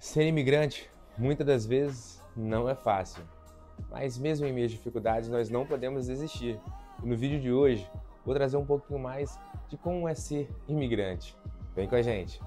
Ser imigrante, muitas das vezes, não é fácil. Mas mesmo em meio às dificuldades, nós não podemos desistir. E no vídeo de hoje, vou trazer um pouquinho mais de como é ser imigrante. Vem com a gente!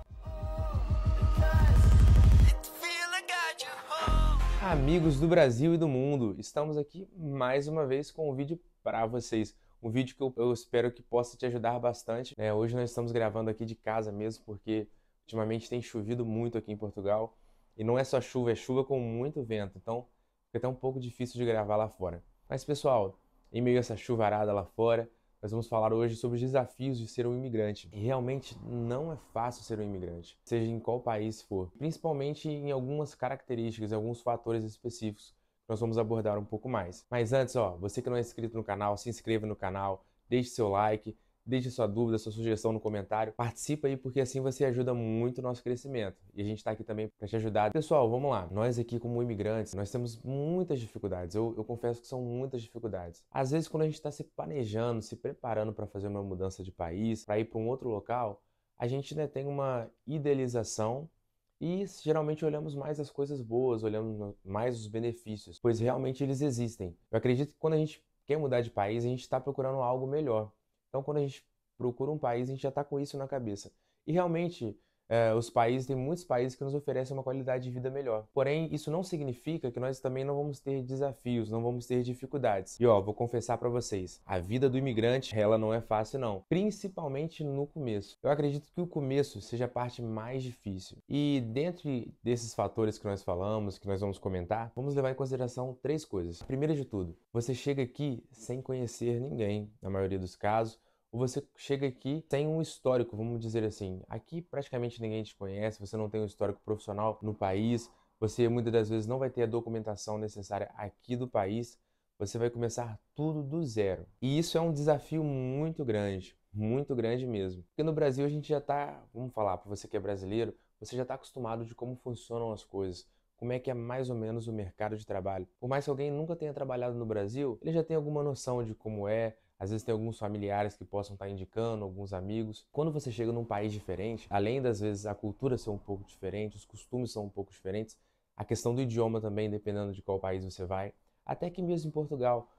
Amigos do Brasil e do mundo, estamos aqui mais uma vez com um vídeo para vocês. Um vídeo que eu espero que possa te ajudar bastante, né? Hoje nós estamos gravando aqui de casa mesmo, porque ultimamente tem chovido muito aqui em Portugal. E não é só chuva, é chuva com muito vento. Então fica até um pouco difícil de gravar lá fora. Mas pessoal, em meio a essa chuvarada lá fora, nós vamos falar hoje sobre os desafios de ser um imigrante. E realmente não é fácil ser um imigrante, seja em qual país for. Principalmente em algumas características, em alguns fatores específicos, que nós vamos abordar um pouco mais. Mas antes, você que não é inscrito no canal, se inscreva no canal, deixe seu like, deixe sua dúvida, sua sugestão no comentário. Participa aí porque assim você ajuda muito o nosso crescimento. E a gente está aqui também para te ajudar. Pessoal, vamos lá. Nós aqui como imigrantes, nós temos muitas dificuldades. Eu confesso que são muitas dificuldades. Às vezes quando a gente está se planejando, se preparando para fazer uma mudança de país, para ir para um outro local, a gente tem uma idealização e geralmente olhamos mais as coisas boas, olhamos mais os benefícios, pois realmente eles existem. Eu acredito que quando a gente quer mudar de país, a gente está procurando algo melhor. Então, quando a gente procura um país, a gente já está com isso na cabeça. E realmente, tem muitos países que nos oferecem uma qualidade de vida melhor. Porém, isso não significa que nós também não vamos ter desafios, não vamos ter dificuldades. E vou confessar para vocês, a vida do imigrante, ela não é fácil não, principalmente no começo. Eu acredito que o começo seja a parte mais difícil. E dentre desses fatores que nós falamos, que nós vamos comentar, vamos levar em consideração três coisas. Primeiro de tudo, você chega aqui sem conhecer ninguém, na maioria dos casos, ou você chega aqui sem um histórico, vamos dizer assim. Aqui praticamente ninguém te conhece, você não tem um histórico profissional no país, você muitas das vezes não vai ter a documentação necessária aqui do país, você vai começar tudo do zero. E isso é um desafio muito grande mesmo. Porque no Brasil a gente já está, vamos falar, para você que é brasileiro, você já está acostumado de como funcionam as coisas, como é que é mais ou menos o mercado de trabalho. Por mais que alguém nunca tenha trabalhado no Brasil, ele já tem alguma noção de como é. Às vezes tem alguns familiares que possam estar indicando, alguns amigos. Quando você chega num país diferente, além das vezes a cultura ser um pouco diferente, os costumes são um pouco diferentes, a questão do idioma também, dependendo de qual país você vai. Até que mesmo em Portugal,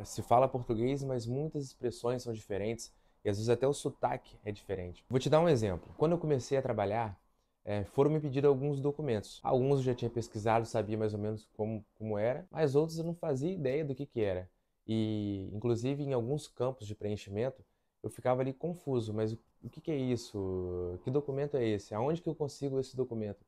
se fala português, mas muitas expressões são diferentes e às vezes até o sotaque é diferente. Vou te dar um exemplo. Quando eu comecei a trabalhar, foram me pedir alguns documentos. Alguns eu já tinha pesquisado, sabia mais ou menos como era, mas outros eu não fazia ideia do que era. E, inclusive, em alguns campos de preenchimento, eu ficava ali confuso, mas o que é isso? Que documento é esse? Aonde que eu consigo esse documento?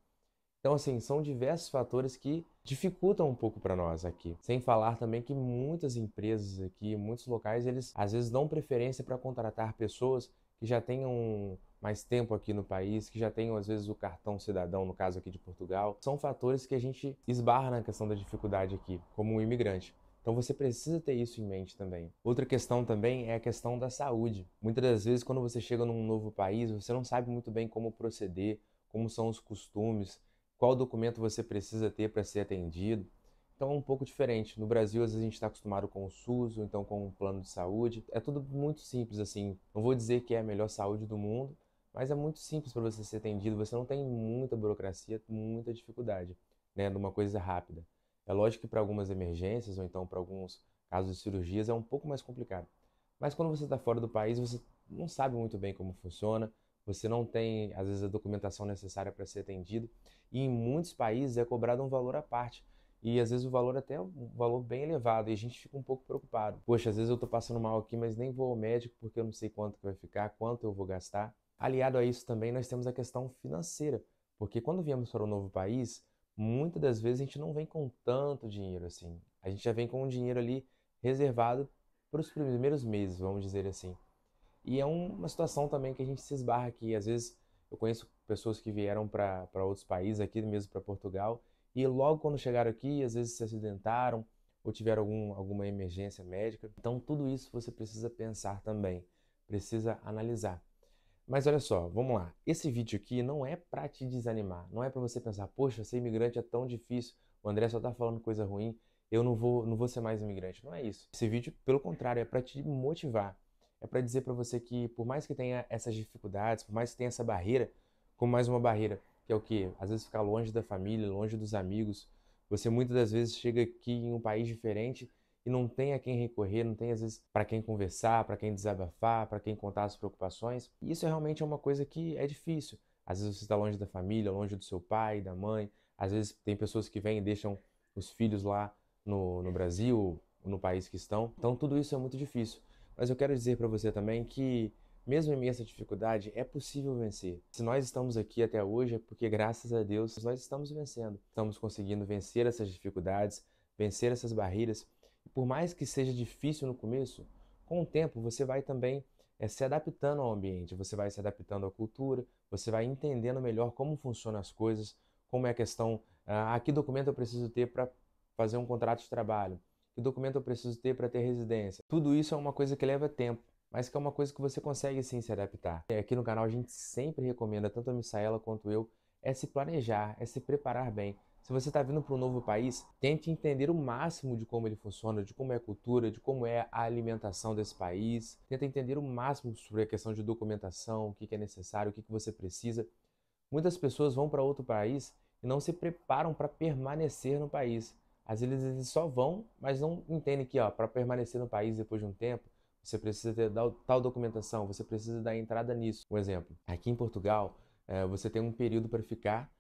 Então, assim, são diversos fatores que dificultam um pouco para nós aqui. Sem falar também que muitas empresas aqui, muitos locais, eles às vezes dão preferência para contratar pessoas que já tenham mais tempo aqui no país, que já tenham às vezes o cartão cidadão, no caso aqui de Portugal. São fatores que a gente esbarra na questão da dificuldade aqui, como um imigrante. Então você precisa ter isso em mente também. Outra questão também é a questão da saúde. Muitas das vezes quando você chega num novo país, você não sabe muito bem como proceder, como são os costumes, qual documento você precisa ter para ser atendido. Então é um pouco diferente. No Brasil, às vezes a gente está acostumado com o SUS, ou então com um plano de saúde. É tudo muito simples, assim. Não vou dizer que é a melhor saúde do mundo, mas é muito simples para você ser atendido. Você não tem muita burocracia, muita dificuldade, né, numa coisa rápida. É lógico que para algumas emergências, ou então para alguns casos de cirurgias, é um pouco mais complicado. Mas quando você está fora do país, você não sabe muito bem como funciona, você não tem, às vezes, a documentação necessária para ser atendido, e em muitos países é cobrado um valor à parte. E às vezes o valor até é um valor bem elevado, e a gente fica um pouco preocupado. Poxa, às vezes eu estou passando mal aqui, mas nem vou ao médico porque eu não sei quanto que vai ficar, quanto eu vou gastar. Aliado a isso também, nós temos a questão financeira, porque quando viemos para um novo país, muitas das vezes a gente não vem com tanto dinheiro assim. A gente já vem com um dinheiro ali reservado para os primeiros meses, vamos dizer assim. E é uma situação também que a gente se esbarra aqui. Às vezes eu conheço pessoas que vieram para outros países, aqui mesmo para Portugal, e logo quando chegaram aqui, às vezes se acidentaram ou tiveram alguma emergência médica. Então tudo isso você precisa pensar também, precisa analisar. Mas olha só, vamos lá. Esse vídeo aqui não é para te desanimar, não é para você pensar, poxa, ser imigrante é tão difícil, o André só tá falando coisa ruim, eu não vou ser mais imigrante. Não é isso. Esse vídeo, pelo contrário, é para te motivar. É para dizer para você que por mais que tenha essas dificuldades, por mais que tenha essa barreira, como mais uma barreira, que é o quê? Às vezes ficar longe da família, longe dos amigos. Você muitas das vezes chega aqui em um país diferente e não tem a quem recorrer, não tem às vezes para quem conversar, para quem desabafar, para quem contar as preocupações. E isso realmente é uma coisa que é difícil. Às vezes você está longe da família, longe do seu pai, da mãe. Às vezes tem pessoas que vêm e deixam os filhos lá no Brasil, no país que estão. Então tudo isso é muito difícil. Mas eu quero dizer para você também que mesmo em meio a essa dificuldade, é possível vencer. Se nós estamos aqui até hoje, é porque, graças a Deus, nós estamos vencendo. Estamos conseguindo vencer essas dificuldades, vencer essas barreiras. E por mais que seja difícil no começo, com o tempo você vai também se adaptando ao ambiente, você vai se adaptando à cultura, você vai entendendo melhor como funcionam as coisas, como é a questão, que documento eu preciso ter para fazer um contrato de trabalho, que documento eu preciso ter para ter residência. Tudo isso é uma coisa que leva tempo, mas que é uma coisa que você consegue sim se adaptar. Aqui no canal a gente sempre recomenda, tanto a Misaela quanto eu, é se planejar, é se preparar bem. Se você está vindo para um novo país, tente entender o máximo de como ele funciona, de como é a cultura, de como é a alimentação desse país. Tenta entender o máximo sobre a questão de documentação, o que é necessário, o que você precisa. Muitas pessoas vão para outro país e não se preparam para permanecer no país. Às vezes eles só vão, mas não entendem que para permanecer no país depois de um tempo, você precisa ter tal documentação, você precisa dar entrada nisso. Um exemplo, aqui em Portugal, você tem um período para ficar.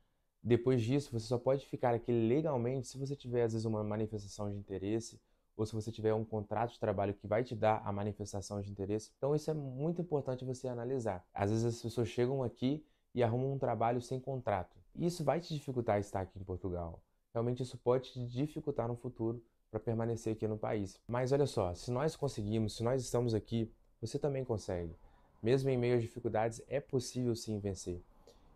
Depois disso, você só pode ficar aqui legalmente se você tiver, às vezes, uma manifestação de interesse ou se você tiver um contrato de trabalho que vai te dar a manifestação de interesse. Então, isso é muito importante você analisar. Às vezes, as pessoas chegam aqui e arrumam um trabalho sem contrato. E isso vai te dificultar estar aqui em Portugal. Realmente, isso pode te dificultar no futuro para permanecer aqui no país. Mas olha só, se nós conseguimos, se nós estamos aqui, você também consegue. Mesmo em meio às dificuldades, é possível sim vencer.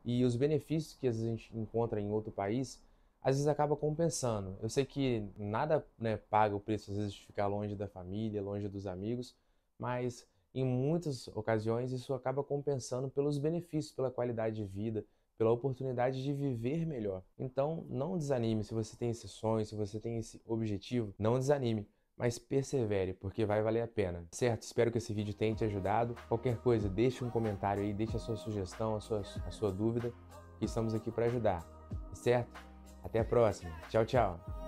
E os benefícios que às vezes a gente encontra em outro país, às vezes acaba compensando. Eu sei que nada, né, paga o preço às vezes de ficar longe da família, longe dos amigos, mas em muitas ocasiões isso acaba compensando pelos benefícios, pela qualidade de vida, pela oportunidade de viver melhor. Então, não desanime se você tem esse sonho, se você tem esse objetivo, não desanime, mas persevere, porque vai valer a pena, certo? Espero que esse vídeo tenha te ajudado. Qualquer coisa, deixe um comentário aí, deixe a sua sugestão, a sua dúvida, que estamos aqui para ajudar, certo? Até a próxima. Tchau, tchau.